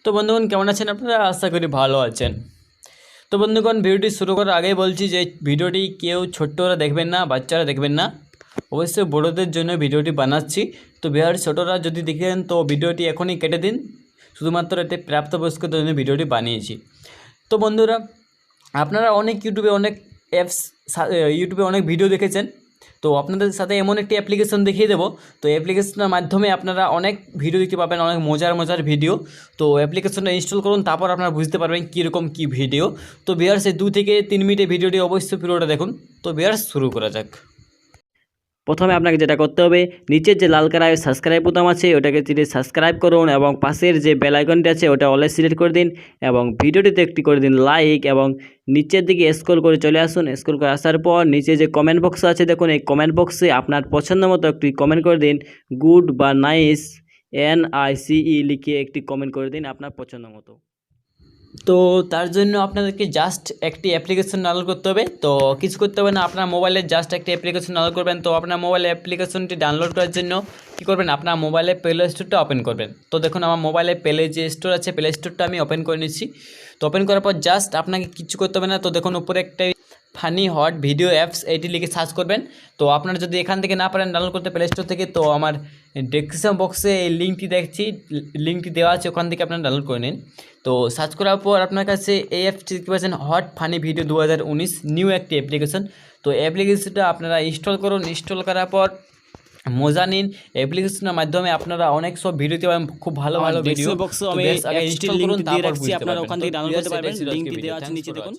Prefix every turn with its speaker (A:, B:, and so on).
A: তো বন্ধুগণ কেমন আছেন আপনারা? আশা করি ভালো আছেন। তো বন্ধুগণ ভিডিওটি শুরু করার আগেই বলছি যে ভিডিওটি কেউ ছোট্টরা দেখবেন না, বাচ্চারা দেখবেন না, অবশ্যই বড়োদের জন্য ভিডিওটি বানাচ্ছি। তো বিহার ছোটরা যদি দেখেন তো ভিডিওটি এখনই কেটে দিন, শুধুমাত্র এতে প্রাপ্তবয়স্কদের জন্য ভিডিওটি বানিয়েছি। তো বন্ধুরা আপনারা অনেক ইউটিউবে অনেক ভিডিও দেখেছেন, তো আপনাদের সাথে এমন একটি অ্যাপ্লিকেশন দেখিয়ে দেবো। তো অ্যাপ্লিকেশনের মাধ্যমে আপনারা অনেক ভিডিও দেখতে পাবেন, অনেক মজার ভিডিও। তো অ্যাপ্লিকেশনটা ইনস্টল করুন, তারপর আপনারা বুঝতে পারবেন কীরকম কী ভিডিও। তো ভিউয়ার্স এই 2 থেকে 3 মিনিটের ভিডিওটি অবশ্যই পুরোটা দেখুন। তো ভিউয়ার্স শুরু করা যাক। প্রথমে আপনাকে যেটা করতে হবে, নিচের যে লাল কালারের সাবস্ক্রাইব বোতাম আছে ওটাকে চিরে সাবস্ক্রাইব করুন এবং পাশের যে বেল আইকনটি আছে ওটা অলে সিলেক্ট করে দিন এবং ভিডিওটিতে একটি করে দিন লাইক এবং নিচের দিকে স্ক্রল করে চলে আসুন। স্ক্রল করে আসার পর নিচে যে কমেন্ট বক্স আছে দেখুন, এই কমেন্ট বক্সে আপনার পছন্দ মতো একটি কমেন্ট করে দিন, গুড বা নাইস NICE লিখে একটি কমেন্ট করে দিন আপনার পছন্দ মতো। তো তার জন্য আপনাদেরকে জাস্ট একটি অ্যাপ্লিকেশন ডাউনলোড করতে হবে। তো কিছু করতে হবে না, আপনার মোবাইলে জাস্ট একটি অ্যাপ্লিকেশন ডাউনলোড করবেন। তো আপনার মোবাইলে অ্যাপ্লিকেশনটি ডাউনলোড করার জন্য কী করবেন, আপনার মোবাইলে প্লে স্টোরটা ওপেন করবেন। তো দেখুন আমার মোবাইলে প্লে যে স্টোর আছে, প্লে স্টোরটা আমি ওপেন করে নিচ্ছি। তো ওপেন করার পর জাস্ট আপনাকে কিছু করতে হবে না। তো দেখুন উপরে একটা ফানি হট ভিডিও অ্যাপস এইটি লিখে সার্চ করবেন। তো আপনারা যদি এখান থেকে না পারেন ডাউনলোড করতে প্লে স্টোর থেকে, তো আমার ডেসক্রিপশন বক্সে এই লিঙ্কটি দেওয়া আছে, ওখান থেকে আপনারা ডাউনলোড করে নিন। তো সার্চ করার পর আপনার কাছে এই অ্যাপটি দেখতে পাচ্ছেন, হট ফানি ভিডিও 2019 নিউ একটি অ্যাপ্লিকেশন। তো অ্যাপ্লিকেশনটা আপনারা ইনস্টল করুন। ইনস্টল করার পর মজা নিন। অ্যাপ্লিকেশনের মাধ্যমে আপনারা অনেক সব ভিডিওতে খুব ভালো ভিডিও
B: বক্সে আমি ইনস্টল করুন, তারপর বুঝতে পারবেন। আপনারা ওখান থেকে ডাউনলোড করতে পারবেন, লিংকটি দেওয়া আছে নিচে দেখুন।